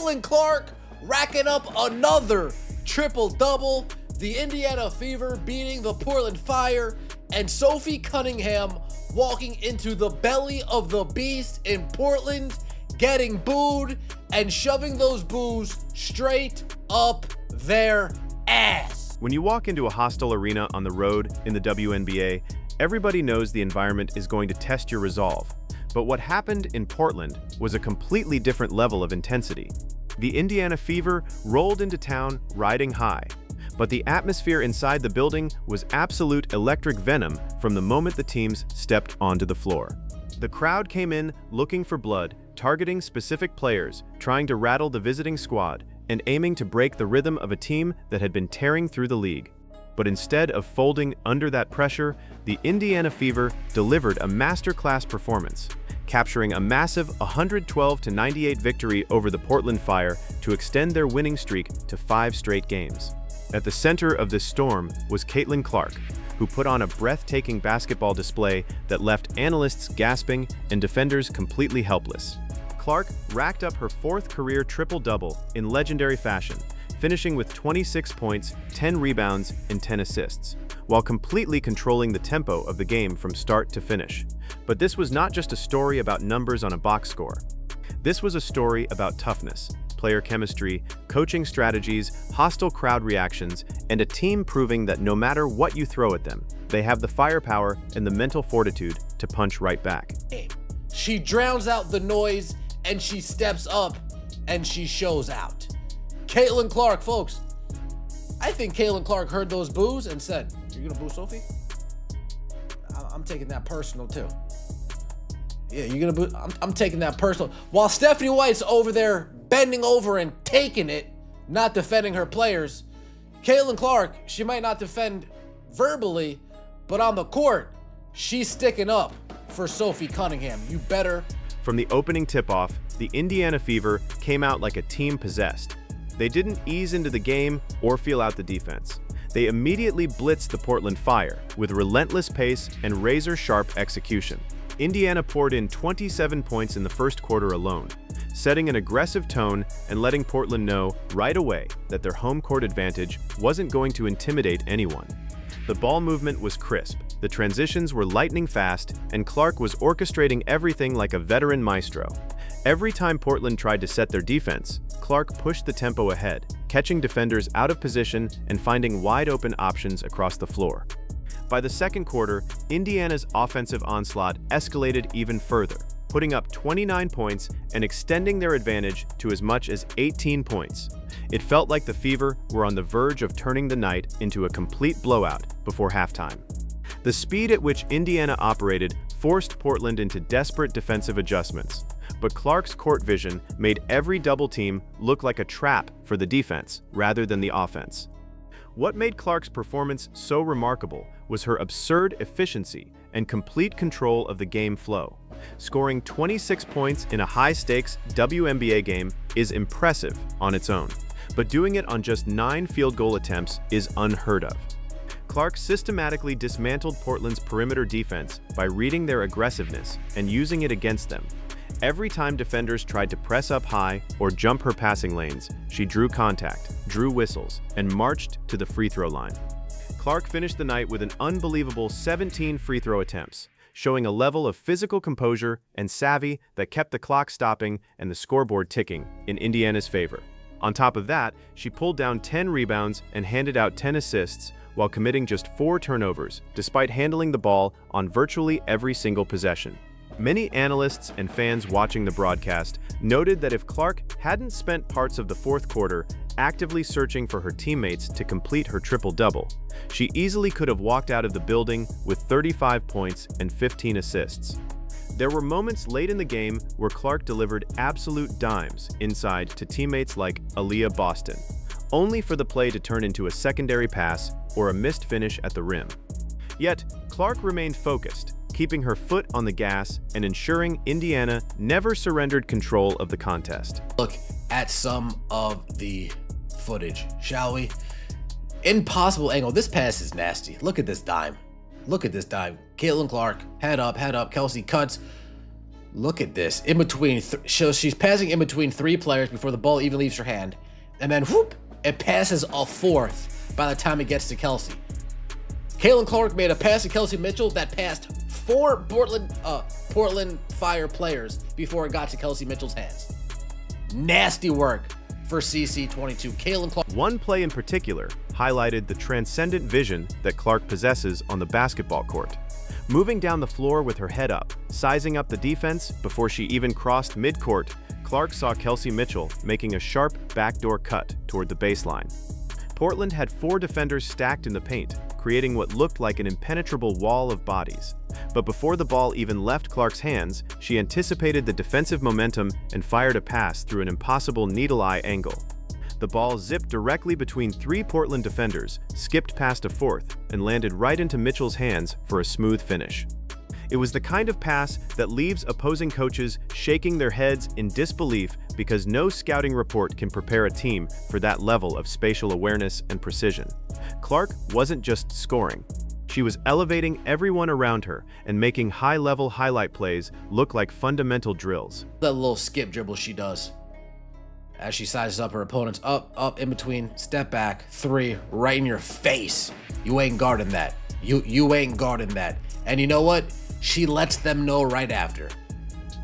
Caitlin Clark racking up another triple-double. The Indiana Fever beating the Portland Fire, and Sophie Cunningham walking into the belly of the beast in Portland, getting booed and shoving those boos straight up their ass. When you walk into a hostile arena on the road in the WNBA, everybody knows the environment is going to test your resolve. But what happened in Portland was a completely different level of intensity. The Indiana Fever rolled into town riding high, but the atmosphere inside the building was absolute electric venom from the moment the teams stepped onto the floor. The crowd came in looking for blood, targeting specific players, trying to rattle the visiting squad, and aiming to break the rhythm of a team that had been tearing through the league. But instead of folding under that pressure, the Indiana Fever delivered a masterclass performance, capturing a massive 112-98 victory over the Portland Fire to extend their winning streak to 5 straight games. At the center of this storm was Caitlin Clark, who put on a breathtaking basketball display that left analysts gasping and defenders completely helpless. Clark racked up her 4th career triple-double in legendary fashion, finishing with 26 points, 10 rebounds, and 10 assists, while completely controlling the tempo of the game from start to finish. But this was not just a story about numbers on a box score. This was a story about toughness, player chemistry, coaching strategies, hostile crowd reactions, and a team proving that no matter what you throw at them, they have the firepower and the mental fortitude to punch right back. She drowns out the noise, and she steps up, and she shows out. Caitlin Clark, folks. I think Caitlin Clark heard those boos and said, "You're gonna boo Sophie? I'm taking that personal too. Yeah, you're gonna boo. I'm taking that personal." While Stephanie White's over there bending over and taking it, not defending her players, Caitlin Clark, she might not defend verbally, but on the court, she's sticking up for Sophie Cunningham. You better. From the opening tip-off, the Indiana Fever came out like a team possessed. They didn't ease into the game or feel out the defense. They immediately blitzed the Portland Fire with relentless pace and razor-sharp execution. Indiana poured in 27 points in the first quarter alone, setting an aggressive tone and letting Portland know right away that their home court advantage wasn't going to intimidate anyone. The ball movement was crisp, the transitions were lightning fast, and Clark was orchestrating everything like a veteran maestro. Every time Portland tried to set their defense, Clark pushed the tempo ahead, catching defenders out of position and finding wide-open options across the floor. By the second quarter, Indiana's offensive onslaught escalated even further, putting up 29 points and extending their advantage to as much as 18 points. It felt like the Fever were on the verge of turning the night into a complete blowout before halftime. The speed at which Indiana operated forced Portland into desperate defensive adjustments, but Clark's court vision made every double team look like a trap for the defense rather than the offense. What made Clark's performance so remarkable was her absurd efficiency and complete control of the game flow. Scoring 26 points in a high-stakes WNBA game is impressive on its own, but doing it on just 9 field goal attempts is unheard of. Clark systematically dismantled Portland's perimeter defense by reading their aggressiveness and using it against them. Every time defenders tried to press up high or jump her passing lanes, she drew contact, drew whistles, and marched to the free throw line. Clark finished the night with an unbelievable 17 free throw attempts, showing a level of physical composure and savvy that kept the clock stopping and the scoreboard ticking in Indiana's favor. On top of that, she pulled down 10 rebounds and handed out 10 assists while committing just 4 turnovers, despite handling the ball on virtually every single possession. Many analysts and fans watching the broadcast noted that if Clark hadn't spent parts of the fourth quarter actively searching for her teammates to complete her triple-double, she easily could have walked out of the building with 35 points and 15 assists. There were moments late in the game where Clark delivered absolute dimes inside to teammates like Aaliyah Boston, only for the play to turn into a secondary pass or a missed finish at the rim. Yet, Clark remained focused, keeping her foot on the gas and ensuring Indiana never surrendered control of the contest. Look at some of the footage, shall we? Impossible angle. This pass is nasty. Look at this dime. Look at this dime. Caitlin Clark, head up, Kelsey cuts. Look at this. In between, so she's passing in between 3 players before the ball even leaves her hand. And then, whoop, it passes a 4th by the time it gets to Kelsey. Caitlin Clark made a pass to Kelsey Mitchell that passed 4 Portland Fire players before it got to Kelsey Mitchell's hands. Nasty work for CC22. Caitlin Clark. One play in particular highlighted the transcendent vision that Clark possesses on the basketball court. Moving down the floor with her head up, sizing up the defense before she even crossed midcourt, Clark saw Kelsey Mitchell making a sharp backdoor cut toward the baseline. Portland had 4 defenders stacked in the paint, creating what looked like an impenetrable wall of bodies. But before the ball even left Clark's hands, she anticipated the defensive momentum and fired a pass through an impossible needle-eye angle. The ball zipped directly between 3 Portland defenders, skipped past a 4th, and landed right into Mitchell's hands for a smooth finish. It was the kind of pass that leaves opposing coaches shaking their heads in disbelief because no scouting report can prepare a team for that level of spatial awareness and precision. Clark wasn't just scoring. She was elevating everyone around her and making high-level highlight plays look like fundamental drills. That little skip dribble she does as she sizes up her opponents, up, in between, step back, 3, right in your face. You ain't guarding that. You ain't guarding that. And you know what? She lets them know right after.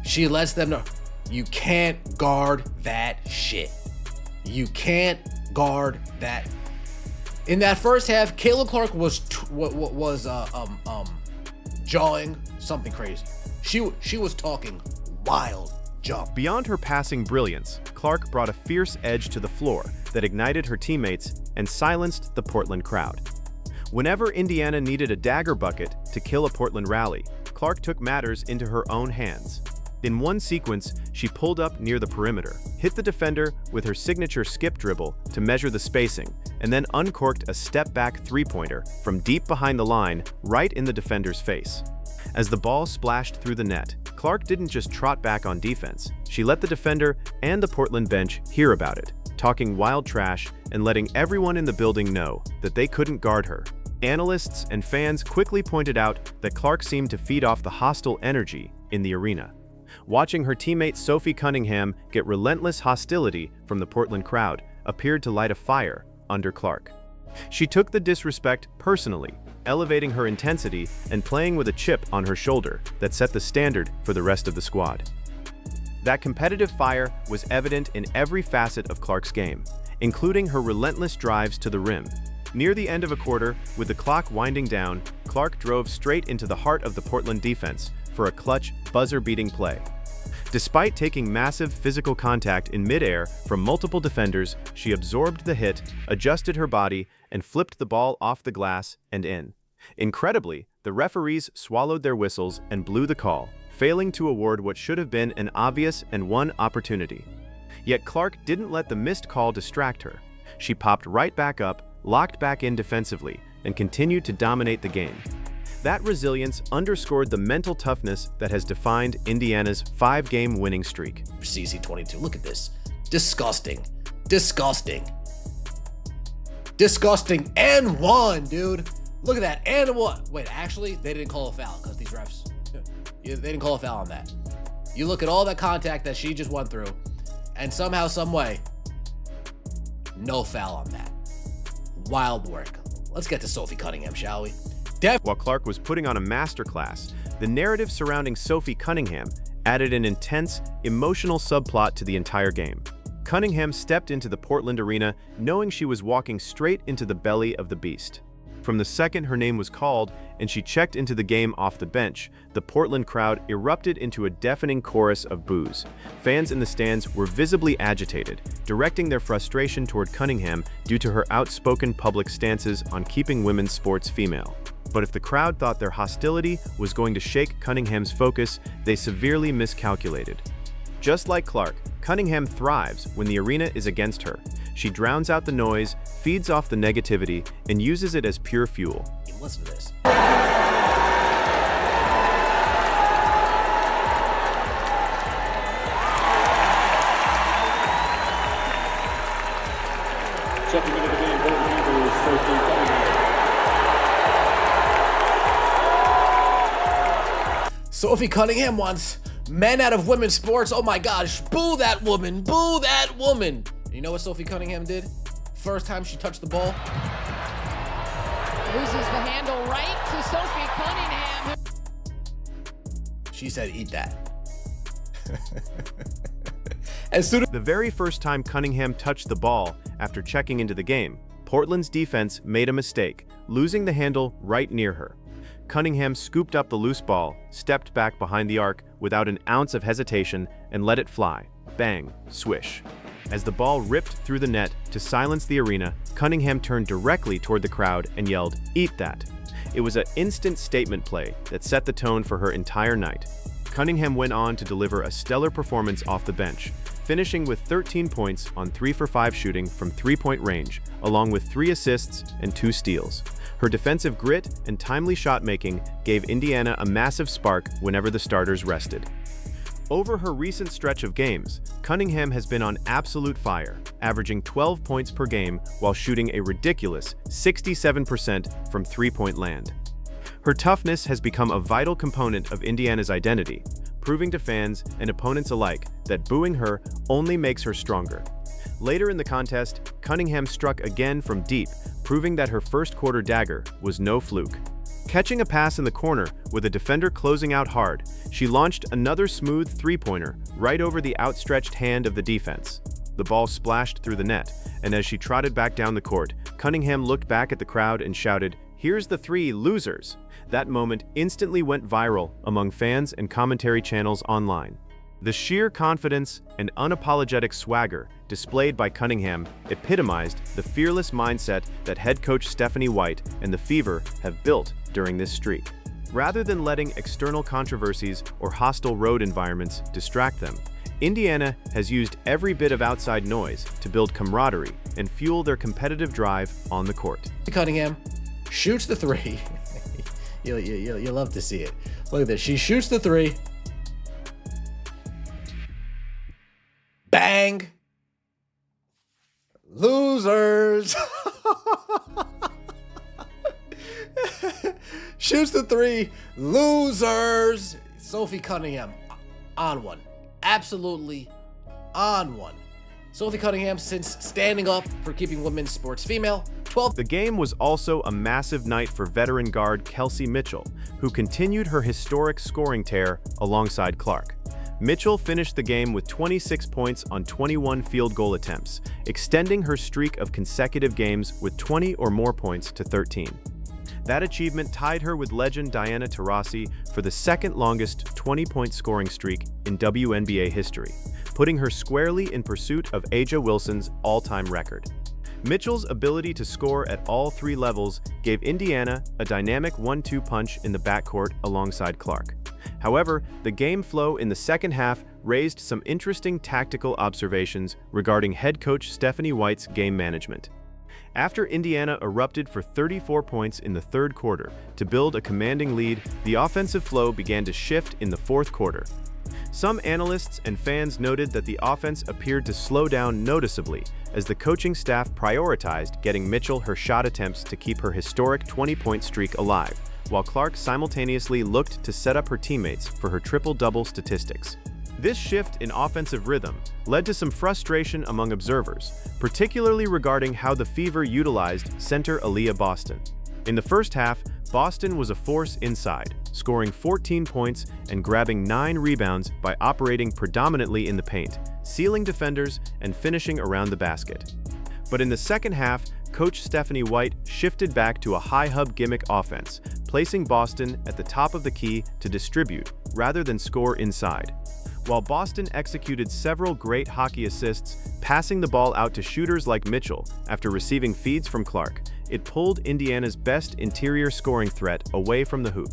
She lets them know, you can't guard that shit. You can't guard that. In that first half, Caitlin Clark was jawing something crazy. She was talking wild jump. Beyond her passing brilliance, Clark brought a fierce edge to the floor that ignited her teammates and silenced the Portland crowd. Whenever Indiana needed a dagger bucket to kill a Portland rally, Clark took matters into her own hands. In one sequence, she pulled up near the perimeter, hit the defender with her signature skip dribble to measure the spacing, and then uncorked a step-back three-pointer from deep behind the line right in the defender's face. As the ball splashed through the net, Clark didn't just trot back on defense. She let the defender and the Portland bench hear about it, talking wild trash and letting everyone in the building know that they couldn't guard her. Analysts and fans quickly pointed out that Clark seemed to feed off the hostile energy in the arena. Watching her teammate Sophie Cunningham get relentless hostility from the Portland crowd appeared to light a fire under Clark. She took the disrespect personally, elevating her intensity and playing with a chip on her shoulder that set the standard for the rest of the squad. That competitive fire was evident in every facet of Clark's game, including her relentless drives to the rim. Near the end of a quarter, with the clock winding down, Clark drove straight into the heart of the Portland defense for a clutch, buzzer-beating play. Despite taking massive physical contact in midair from multiple defenders, she absorbed the hit, adjusted her body, and flipped the ball off the glass and in. Incredibly, the referees swallowed their whistles and blew the call, failing to award what should have been an obvious and won opportunity. Yet Clark didn't let the missed call distract her. She popped right back up, locked back in defensively, and continued to dominate the game. That resilience underscored the mental toughness that has defined Indiana's 5-game winning streak. CC22, look at this. Disgusting. Disgusting. Disgusting and one, dude. Look at that, and one. Wait, actually, they didn't call a foul because these refs, they didn't call a foul on that. You look at all that contact that she just went through, and somehow, some way, no foul on that. Wild work. Let's get to Sophie Cunningham, shall we? While Clark was putting on a masterclass, the narrative surrounding Sophie Cunningham added an intense, emotional subplot to the entire game. Cunningham stepped into the Portland arena knowing she was walking straight into the belly of the beast. From the second her name was called and she checked into the game off the bench, the Portland crowd erupted into a deafening chorus of boos. Fans in the stands were visibly agitated, directing their frustration toward Cunningham due to her outspoken public stances on keeping women's sports female. But if the crowd thought their hostility was going to shake Cunningham's focus, they severely miscalculated. Just like Clark, Cunningham thrives when the arena is against her. She drowns out the noise, feeds off the negativity, and uses it as pure fuel. Listen to this. Checking into the game, goalkeeper Sophie Cunningham. Sophie Cunningham wants Men out of women's sports. Oh my gosh, boo that woman, boo that woman. You know what Sophie Cunningham did? First time she touched the ball. Loses the handle right to Sophie Cunningham. She said, eat that. As soon as The very first time Cunningham touched the ball after checking into the game, Portland's defense made a mistake, losing the handle right near her. Cunningham scooped up the loose ball, stepped back behind the arc without an ounce of hesitation, and let it fly. Bang, swish. As the ball ripped through the net to silence the arena, Cunningham turned directly toward the crowd and yelled, "Eat that." It was an instant statement play that set the tone for her entire night. Cunningham went on to deliver a stellar performance off the bench, finishing with 13 points on 3 for 5 shooting from three-point range, along with 3 assists and 2 steals. Her defensive grit and timely shot-making gave Indiana a massive spark whenever the starters rested. Over her recent stretch of games, Cunningham has been on absolute fire, averaging 12 points per game while shooting a ridiculous 67% from three-point land. Her toughness has become a vital component of Indiana's identity, proving to fans and opponents alike that booing her only makes her stronger. Later in the contest, Cunningham struck again from deep, proving that her first quarter dagger was no fluke. Catching a pass in the corner with a defender closing out hard, she launched another smooth three-pointer right over the outstretched hand of the defense. The ball splashed through the net, and as she trotted back down the court, Cunningham looked back at the crowd and shouted, "Here's the 3, losers!" That moment instantly went viral among fans and commentary channels online. The sheer confidence and unapologetic swagger displayed by Cunningham epitomized the fearless mindset that head coach Stephanie White and the Fever have built during this streak. Rather than letting external controversies or hostile road environments distract them, Indiana has used every bit of outside noise to build camaraderie and fuel their competitive drive on the court. Cunningham shoots the 3. You'll love to see it. Look at this. She shoots the 3. Bang! Losers! Shoots the 3. Losers! Sophie Cunningham on one. Absolutely on one. Sophie Cunningham, since standing up for keeping women's sports female, 12. The game was also a massive night for veteran guard Kelsey Mitchell, who continued her historic scoring tear alongside Clark. Mitchell finished the game with 26 points on 21 field goal attempts, extending her streak of consecutive games with 20 or more points to 13. That achievement tied her with legend Diana Taurasi for the second longest 20-point scoring streak in WNBA history, putting her squarely in pursuit of A'ja Wilson's all-time record. Mitchell's ability to score at all 3 levels gave Indiana a dynamic 1-2 punch in the backcourt alongside Clark. However, the game flow in the second half raised some interesting tactical observations regarding head coach Stephanie White's game management. After Indiana erupted for 34 points in the third quarter to build a commanding lead, the offensive flow began to shift in the fourth quarter. Some analysts and fans noted that the offense appeared to slow down noticeably as the coaching staff prioritized getting Mitchell her shot attempts to keep her historic 20-point streak alive, while Clark simultaneously looked to set up her teammates for her triple-double statistics. This shift in offensive rhythm led to some frustration among observers, particularly regarding how the Fever utilized center Aaliyah Boston. In the first half, Boston was a force inside, scoring 14 points and grabbing 9 rebounds by operating predominantly in the paint, sealing defenders and finishing around the basket. But in the second half, Coach Stephanie White shifted back to a high-hub gimmick offense, placing Boston at the top of the key to distribute rather than score inside. While Boston executed several great hockey assists, passing the ball out to shooters like Mitchell after receiving feeds from Clark, it pulled Indiana's best interior scoring threat away from the hoop.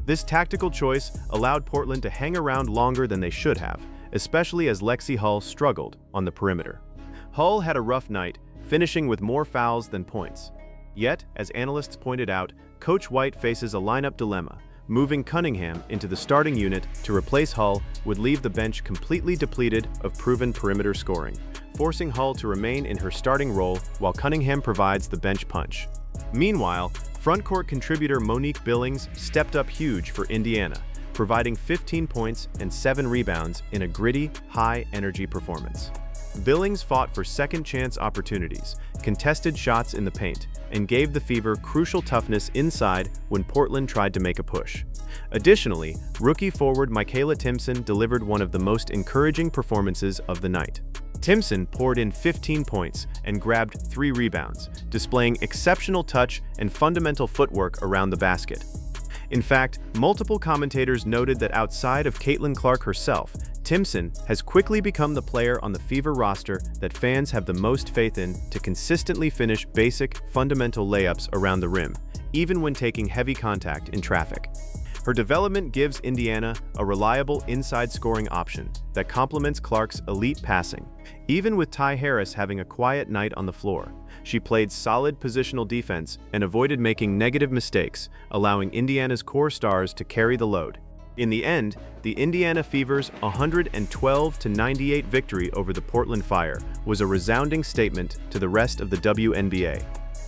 This tactical choice allowed Portland to hang around longer than they should have, especially as Lexi Hull struggled on the perimeter. Hull had a rough night, finishing with more fouls than points. Yet, as analysts pointed out, Coach White faces a lineup dilemma. Moving Cunningham into the starting unit to replace Hull would leave the bench completely depleted of proven perimeter scoring, forcing Hull to remain in her starting role while Cunningham provides the bench punch. Meanwhile, frontcourt contributor Monique Billings stepped up huge for Indiana, providing 15 points and 7 rebounds in a gritty, high-energy performance. Billings fought for second-chance opportunities, contested shots in the paint, and gave the Fever crucial toughness inside when Portland tried to make a push. Additionally, rookie forward Michaela Timpson delivered one of the most encouraging performances of the night. Timpson poured in 15 points and grabbed 3 rebounds, displaying exceptional touch and fundamental footwork around the basket. In fact, multiple commentators noted that outside of Caitlin Clark herself, Timpson has quickly become the player on the Fever roster that fans have the most faith in to consistently finish basic, fundamental layups around the rim, even when taking heavy contact in traffic. Her development gives Indiana a reliable inside scoring option that complements Clark's elite passing. Even with Ty Harris having a quiet night on the floor, she played solid positional defense and avoided making negative mistakes, allowing Indiana's core stars to carry the load. In the end, the Indiana Fever's 112-98 victory over the Portland Fire was a resounding statement to the rest of the WNBA.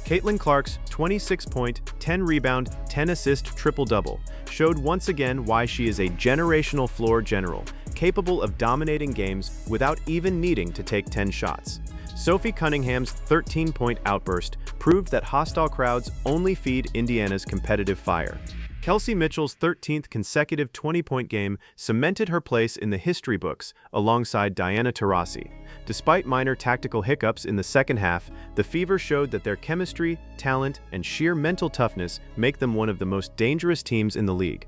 Caitlin Clark's 26-point, 10-rebound, 10-assist triple-double showed once again why she is a generational floor general, capable of dominating games without even needing to take 10 shots. Sophie Cunningham's 13-point outburst proved that hostile crowds only feed Indiana's competitive fire. Kelsey Mitchell's 13th consecutive 20-point game cemented her place in the history books alongside Diana Taurasi. Despite minor tactical hiccups in the second half, the Fever showed that their chemistry, talent, and sheer mental toughness make them one of the most dangerous teams in the league.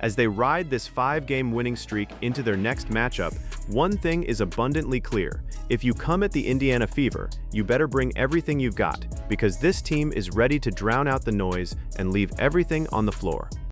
As they ride this 5-game winning streak into their next matchup, one thing is abundantly clear. If you come at the Indiana Fever, you better bring everything you've got, because this team is ready to drown out the noise and leave everything on the floor.